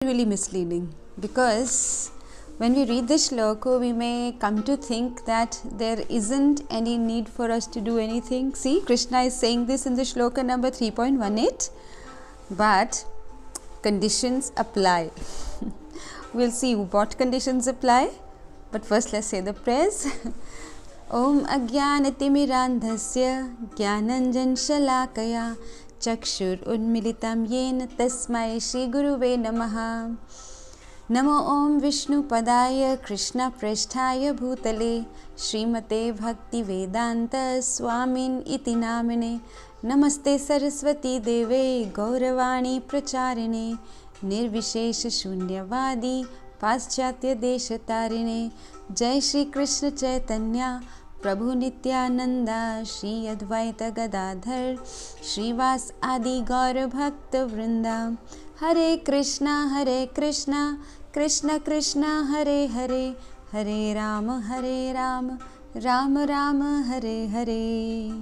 really misleading, because when we read this shloka, we may come to think that there isn't any need for us to do anything. See, Krishna is saying this in the shloka number 3.18, but conditions apply. We'll see what conditions apply, but first let's say the prayers. Om Ajnanatirmirandhasya Jnananjan Shalakaya Chakshur Unmilitam Yena Tasmai Shri Guruve Namaha. Namo Om Vishnu Padaya Krishna Prasthaya Bhutale Srimate Bhaktivedanta Swamin Iti Namine. Namaste Saraswati Deve Gauravani Pracharine Nirvishesha Shunyavadi Paschatya Deshatarine. Jai Shri Krishna Chaitanya Prabhu Nityananda Shri Advaita Gadadhar Shrivas Adi Gaura Bhakta Vrinda. Hare Krishna Krishna Krishna Hare Hare Hare Rama Rama Rama Hare Hare.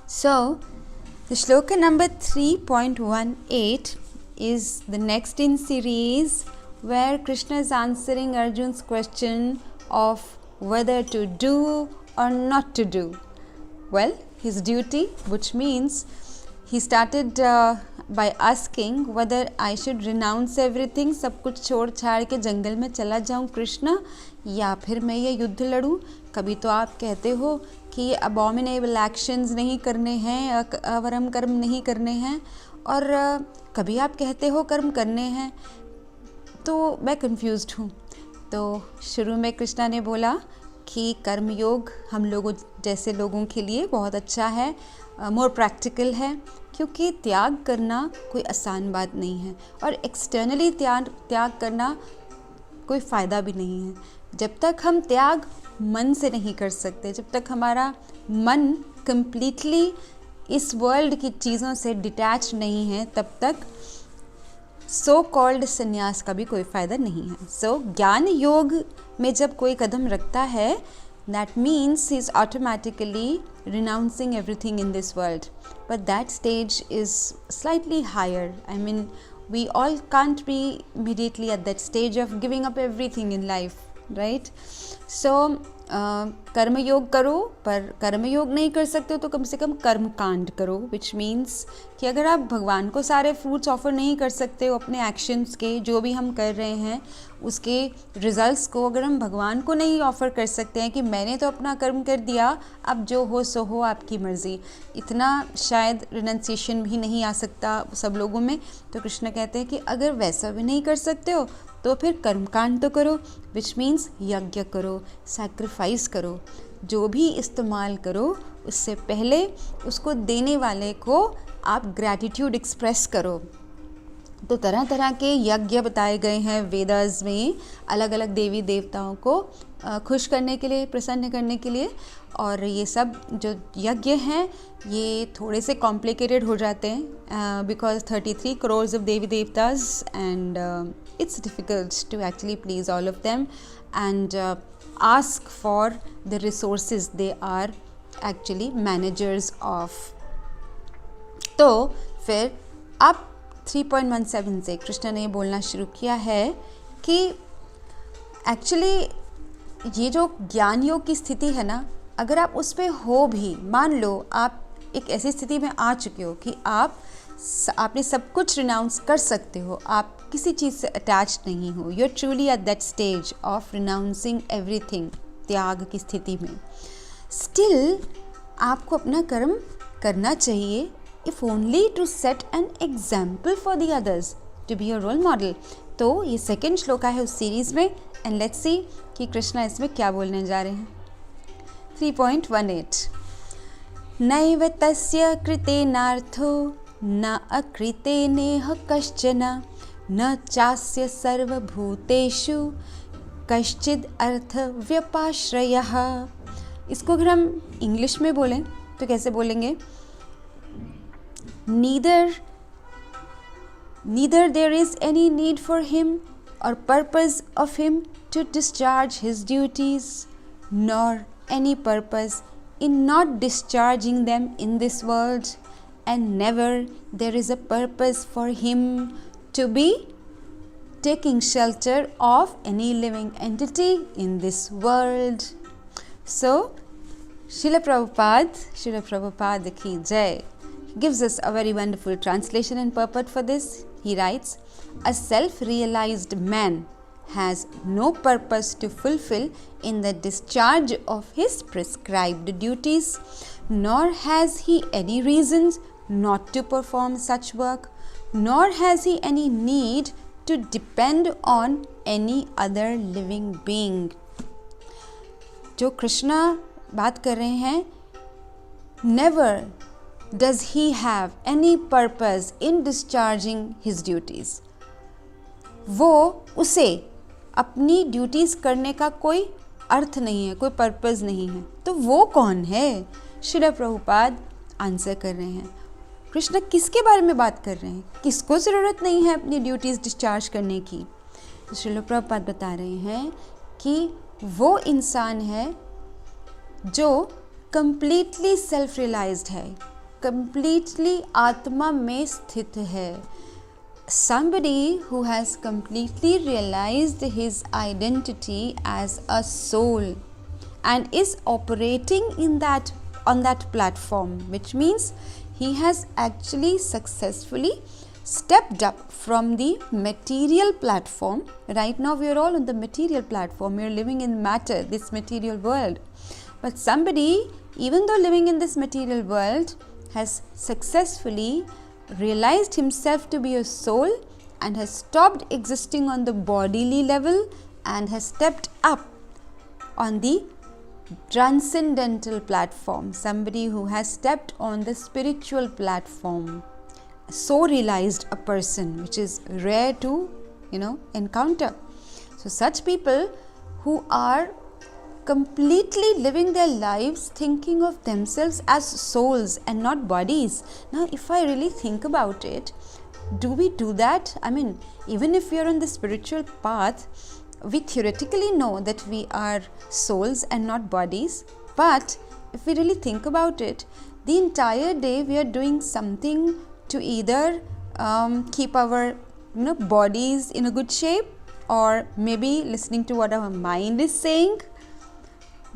So the shloka number 3.18 is the next in series, where Krishna is answering Arjun's question of whether to do or not to do. Well, his duty, which means he started by asking whether I should renounce everything, सब कुछ छोड़ छाड़ के जंगल में चला जाऊं कृष्ण, या फिर मैं ये युद्ध लड़ूं. कभी तो आप कहते हो कि अबॉमिनेबल एक्शंस नहीं करने हैं, अवरम कर्म नहीं करने हैं, और कभी आप कहते हो कर्म करने हैं. तो मैं कंफ्यूज्ड हूँ. तो शुरू में कृष्णा ने बोला कि कर्मयोग हम लोगों जैसे लोगों के लिए बहुत अच्छा है, मोर प्रैक्टिकल है, क्योंकि त्याग करना कोई आसान बात नहीं है, और एक्सटर्नली त्याग करना कोई फ़ायदा भी नहीं है. जब तक हम त्याग मन से नहीं कर सकते, जब तक हमारा मन कंप्लीटली इस वर्ल्ड की चीज़ों से डिटैच नहीं है, तब तक सो कॉल्ड संन्यास का भी कोई फ़ायदा नहीं है. सो ज्ञान योग में जब कोई कदम रखता है, that means he is automatically renouncing everything in this world. But that stage is slightly higher. I mean, we all can't be immediately at that stage of giving up everything in life, right? So कर्म योग करो, पर कर्म योग नहीं कर सकते हो तो कम से कम कर्म कांड करो, विच मीन्स कि अगर आप भगवान को सारे फ्रूट्स ऑफर नहीं कर सकते हो अपने एक्शंस के, जो भी हम कर रहे हैं उसके रिजल्ट्स को अगर हम भगवान को नहीं ऑफ़र कर सकते हैं कि मैंने तो अपना कर्म कर दिया, अब जो हो सो हो, आपकी मर्ज़ी, इतना शायद रिनंसिएशन भी नहीं आ सकता सब लोगों में. तो कृष्ण कहते हैं कि अगर वैसा भी नहीं कर सकते हो तो फिर कर्मकांड तो करो, विच मीन्स यज्ञ करो, सैक्रिफाइस करो, जो भी इस्तेमाल करो उससे पहले उसको देने वाले को आप ग्रैटिट्यूड एक्सप्रेस करो. तो तरह तरह के यज्ञ बताए गए हैं वेदास में, अलग अलग देवी देवताओं को खुश करने के लिए, प्रसन्न करने के लिए. और ये सब जो यज्ञ हैं ये थोड़े से कॉम्प्लिकेटेड हो जाते हैं, because 33 crores of Devi देवतास, and it's difficult to actually please all of them and ask for the resources they are actually managers of. तो फिर अब 3.17 से कृष्ण ने बोलना शुरू किया है कि एक्चुअली ये जो ज्ञान योग की स्थिति है ना, अगर आप उस पे हो भी, मान लो आप एक ऐसी स्थिति में आ चुके हो कि आपने सब कुछ रिनाउंस कर सकते हो, आप किसी चीज़ से अटैच नहीं हो, you are truly at that stage of renouncing everything, त्याग की स्थिति में, स्टिल आपको अपना कर्म करना चाहिए, if only to set an example for the others, to be your role model. तो ये सेकेंड श्लोका है उस सीरीज़ में, एंड लेट्स सी कि कृष्णा इसमें क्या बोलने जा रहे हैं. 3.18 नैव तस्य कृतेनार्थो न अकृते नेह कश्चन न चास्य सर्वभूतेषु कश्चिद अर्थ व्यपाश्रयः. इसको अगर हम इंग्लिश में बोलें तो कैसे बोलेंगे? neither there is any need for him or purpose of him to discharge his duties, nor any purpose in not discharging them in this world, and never there is a purpose for him to be taking shelter of any living entity in this world. So, Srila Prabhupada ki jai, gives us a very wonderful translation and purport for this. He writes, a self-realized man has no purpose to fulfill in the discharge of his prescribed duties, nor has he any reasons not to perform such work, nor has he any need to depend on any other living being. जो कृष्णा बात कर रहे हैं, never does he have any purpose in discharging his duties. वो उसे अपनी duties करने का कोई अर्थ नहीं है, कोई पर्पस नहीं है. तो वो कौन है? श्रील प्रभुपाद आंसर कर रहे हैं. कृष्ण किसके बारे में बात कर रहे हैं? किसको ज़रूरत नहीं है अपनी ड्यूटीज डिस्चार्ज करने की? श्रील प्रभुपाद बता रहे हैं कि वो इंसान है जो कंप्लीटली सेल्फ रियलाइज्ड है, कंप्लीटली आत्मा में स्थित है. Somebody who has completely realized his identity as a soul and is operating on that platform, which means he has actually successfully stepped up from the material platform. Right now we are all on the material platform. We are living in matter, this material world. But somebody, even though living in this material world, has successfully realized himself to be a soul and has stopped existing on the bodily level and has stepped up on the transcendental platform. Somebody who has stepped on the spiritual platform. So realized a person, which is rare to encounter. So such people who are completely living their lives thinking of themselves as souls and not bodies. Now, if I really think about it, do we do that? I mean, even if we are on the spiritual path, we theoretically know that we are souls and not bodies. But if we really think about it, the entire day we are doing something to either keep our bodies in a good shape, or maybe listening to what our mind is saying.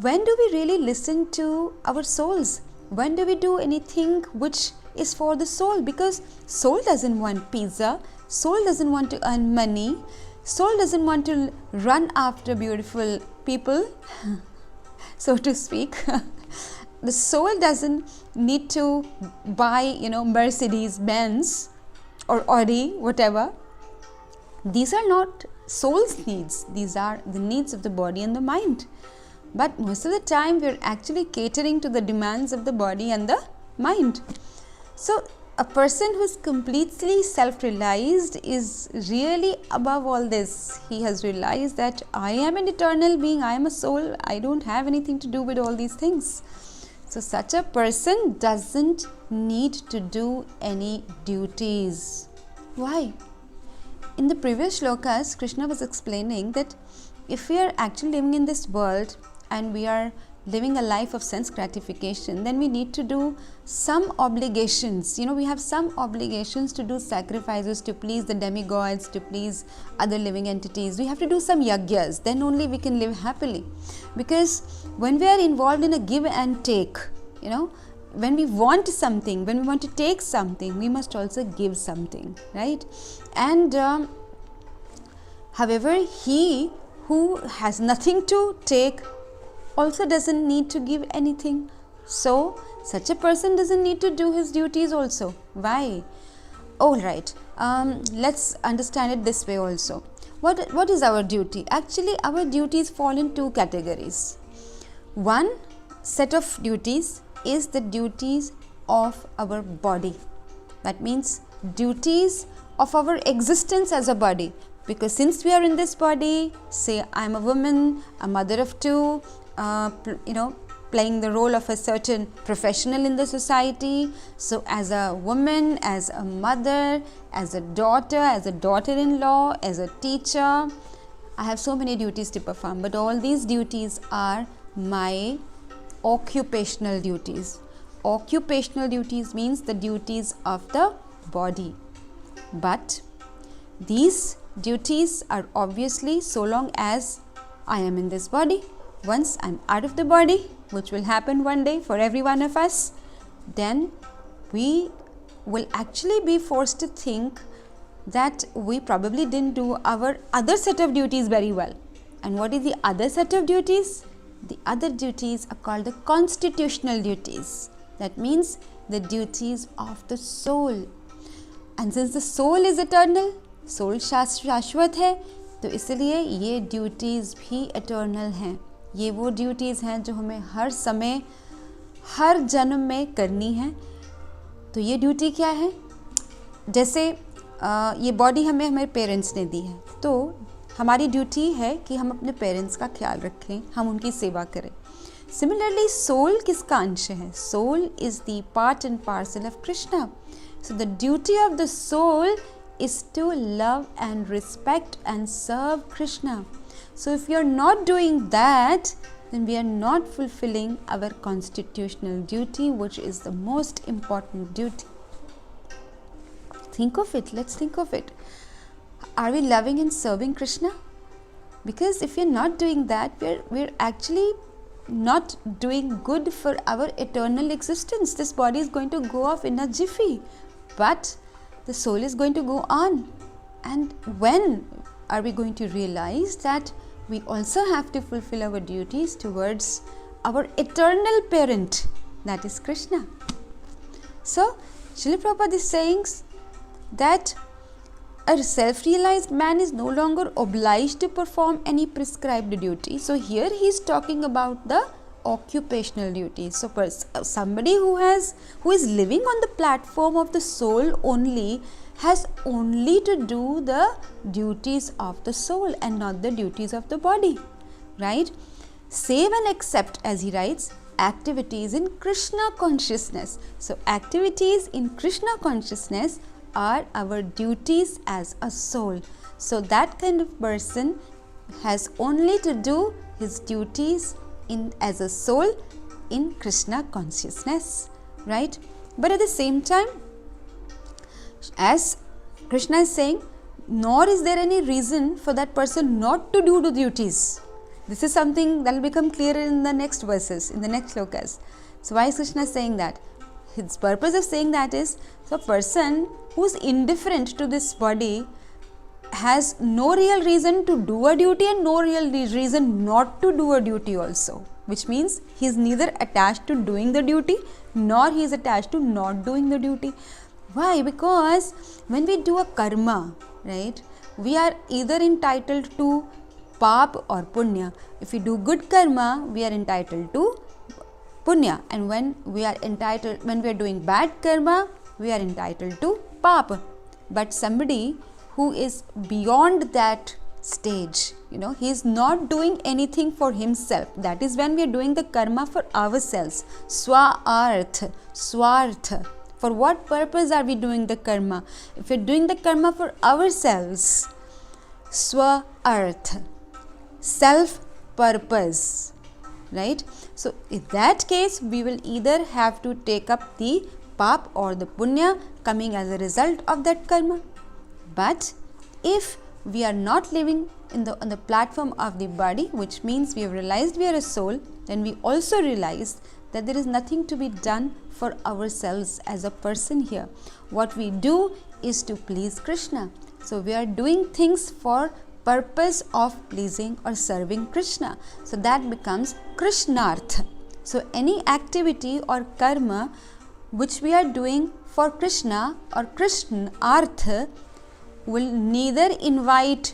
When do we really listen to our souls? When do we do anything which is for the soul? Because soul doesn't want pizza, soul doesn't want to earn money, soul doesn't want to run after beautiful people, so to speak. The soul doesn't need to buy, Mercedes Benz or Audi, whatever. These are not soul's needs. These are the needs of the body and the mind. But most of the time we are actually catering to the demands of the body and the mind. So a person who is completely self-realized is really above all this. He has realized that I am an eternal being, I am a soul, I don't have anything to do with all these things. So such a person doesn't need to do any duties. Why? In the previous shlokas, Krishna was explaining that if we are actually living in this world and we are living a life of sense gratification, then we need to do some obligations. We have some obligations to do sacrifices to please the demigods, to please other living entities. We have to do some yagyas, then only we can live happily. Because when we are involved in a give and take, when we want something, when we want to take something, we must also give something, right? And however, he who has nothing to take also doesn't need to give anything. So such a person doesn't need to do his duties also. Why? All right, let's understand it this way also. What is our duty? Actually, our duties fall in two categories. One set of duties is the duties of our body. That means duties of our existence as a body. Because since we are in this body, say I am a woman, a mother of two, playing the role of a certain professional in the society. So as a woman, as a mother, as a daughter-in-law, as a teacher, I have so many duties to perform. But all these duties are my occupational duties. Occupational duties means the duties of the body. But these duties are obviously so long as I am in this body. Once I'm out of the body, which will happen one day for every one of us, then we will actually be forced to think that we probably didn't do our other set of duties very well. And what is the other set of duties? The other duties are called the constitutional duties. That means the duties of the soul. And since the soul is eternal, soul शाश्वत है, तो इसलिए ये duties भी eternal हैं. ये वो duties हैं जो हमें हर समय, हर जन्म में करनी है. तो ये ड्यूटी क्या है? जैसे ये बॉडी हमें हमारे पेरेंट्स ने दी है, तो हमारी ड्यूटी है कि हम अपने पेरेंट्स का ख्याल रखें, हम उनकी सेवा करें. सिमिलरली सोल किसका अंश है? Soul is the part and parcel of Krishna. So the duty of the soul is to love and respect and serve Krishna. So if you are not doing that, then we are not fulfilling our constitutional duty, which is the most important duty. Think of it. Let's think of it. Are we loving and serving Krishna? Because if you're not doing that, we're actually not doing good for our eternal existence. This body is going to go off in a jiffy, but the soul is going to go on. And when are we going to realize that we also have to fulfill our duties towards our eternal parent, that is Krishna? So Srila Prabhupada is saying that a self-realized man is no longer obliged to perform any prescribed duty. So here he is talking about the occupational duties. So somebody who is living on the platform of the soul only has only to do the duties of the soul and not the duties of the body, right? Save and accept, as he writes, activities in Krishna consciousness. So activities in Krishna consciousness are our duties as a soul. So that kind of person has only to do his duties as a soul in Krishna consciousness, right? But at the same time, as Krishna is saying, nor is there any reason for that person not to do the duties. This is something that will become clearer in the next verses, in the next slokas. So why is Krishna saying that? His purpose of saying that is, so a person who is indifferent to this body has no real reason to do a duty and no real reason not to do a duty also, which means he is neither attached to doing the duty nor he is attached to not doing the duty. Why? Because when we do a karma, right, we are either entitled to pap or punya. If we do good karma, we are entitled to punya, and when we are doing bad karma, we are entitled to pap. But somebody who is beyond that stage, he is not doing anything for himself. That is when we are doing the karma for ourselves. Swa-arth, swarth. For what purpose are we doing the karma? If we are doing the karma for ourselves, swa-arth, self-purpose, right? So in that case, we will either have to take up the pap or the punya coming as a result of that karma. But if we are not living on the platform of the body, which means we have realized we are a soul, then we also realize that there is nothing to be done for ourselves as a person here. What we do is to please Krishna. So we are doing things for purpose of pleasing or serving Krishna. So that becomes Krishnarth. So any activity or karma which we are doing for Krishna or Krishnarth will neither invite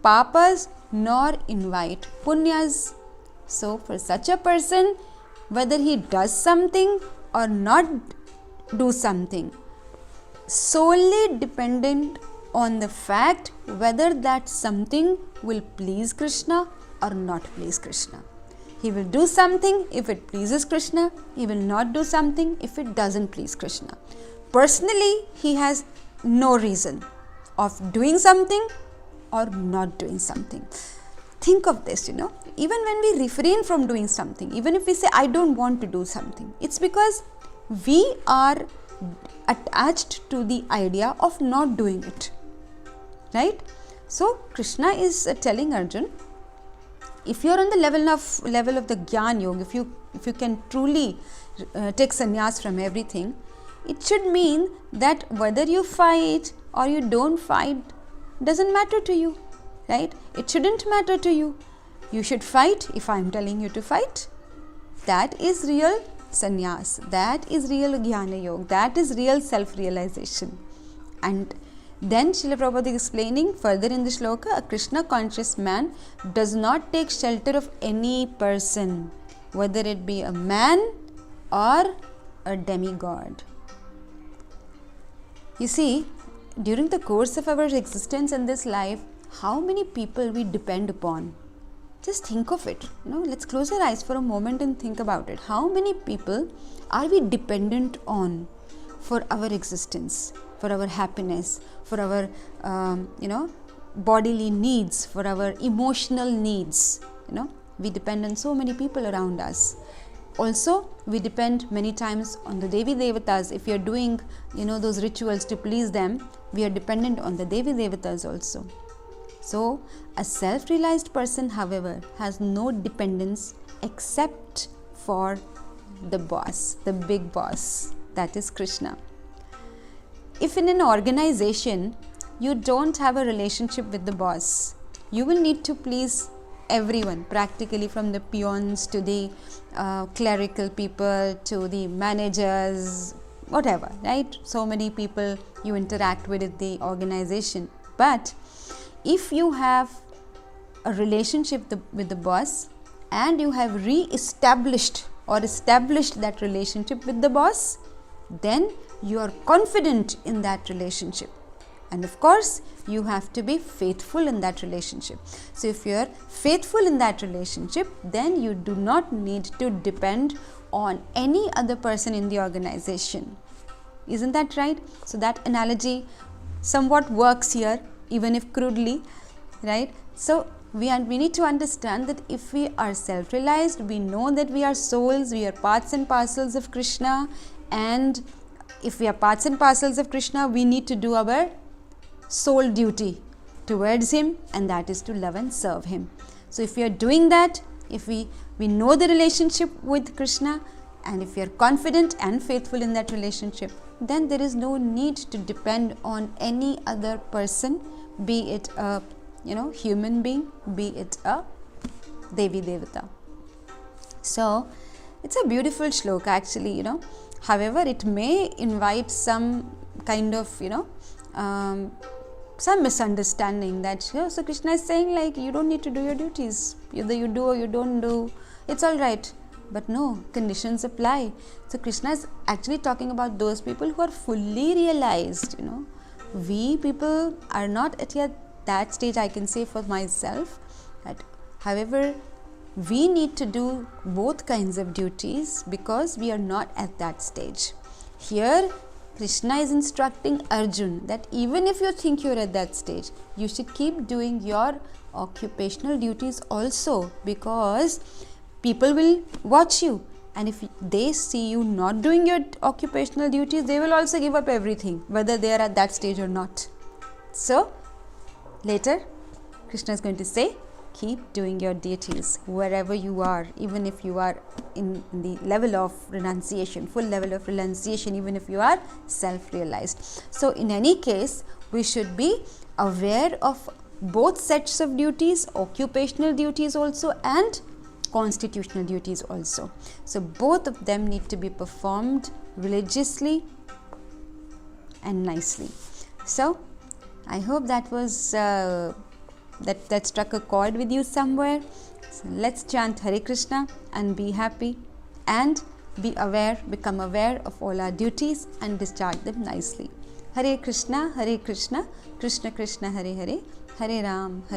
papas nor invite punyas. So for such a person, whether he does something or not do something, solely dependent on the fact whether that something will please Krishna or not please Krishna. He will do something if it pleases Krishna, he will not do something if it doesn't please Krishna. Personally, he has no reason of doing something or not doing something. Think of this, even when we refrain from doing something, even if we say, I don't want to do something, it's because we are attached to the idea of not doing it, right? So Krishna is telling Arjun, if you are on the level of the Gyan Yoga, if you can truly take sannyas from everything, it should mean that whether you fight or you don't fight doesn't matter to you, right? It shouldn't matter to you. You should fight if I am telling you to fight. That is real sannyas. That is real Jnana Yoga. That is real self-realization. And then Srila Prabhupada is explaining further in the shloka, a Krishna conscious man does not take shelter of any person, whether it be a man or a demigod. You see, during the course of our existence in this life, how many people we depend upon. Just think of it. Let's close our eyes for a moment and think about it. How many people are we dependent on for our existence, for our happiness, for our bodily needs, for our emotional needs? We depend on so many people around us. Also, we depend many times on the Devi Devatas. If you are doing those rituals to please them, we are dependent on the Devi Devatas also. So, a self-realized person, however, has no dependence except for the boss, the big boss, that is Krishna. If in an organization you don't have a relationship with the boss, you will need to please everyone, practically from the peons to the clerical people to the managers, whatever, right? So many people you interact with in the organization. But if you have a relationship with the boss and you have re-established or established that relationship with the boss, then you are confident in that relationship. And of course, you have to be faithful in that relationship. So if you are faithful in that relationship, then you do not need to depend on any other person in the organization. Isn't that right? So that analogy somewhat works here, even if crudely, right? So we need to understand that if we are self-realized, we know that we are souls, we are parts and parcels of Krishna, and if we are parts and parcels of Krishna, we need to do our soul duty towards Him, and that is to love and serve Him. So if we are doing that, if we know the relationship with Krishna, and if we are confident and faithful in that relationship, then there is no need to depend on any other person, be it a human being, be it a Devi Devata. So it's a beautiful shloka actually, However, it may invite some kind of, some misunderstanding that, so Krishna is saying like, you don't need to do your duties. Either you do or you don't do. It's all right. But no, conditions apply. So Krishna is actually talking about those people who are fully realized, We people are not at yet that stage, I can say for myself. However, we need to do both kinds of duties because we are not at that stage. Here, Krishna is instructing Arjun that even if you think you are at that stage, you should keep doing your occupational duties also, because people will watch you, and if they see you not doing your occupational duties, they will also give up everything, whether they are at that stage or not. So, later, Krishna is going to say, keep doing your duties wherever you are, even if you are in the level of renunciation, full level of renunciation, even if you are self-realized. So in any case, we should be aware of both sets of duties, occupational duties also and constitutional duties also. So both of them need to be performed religiously and nicely. So I hope that was that struck a chord with you somewhere. So let's chant Hare Krishna and be happy and be aware, become aware of all our duties and discharge them nicely. Hare Krishna, Krishna Krishna, Hare Hare, Hare Ram.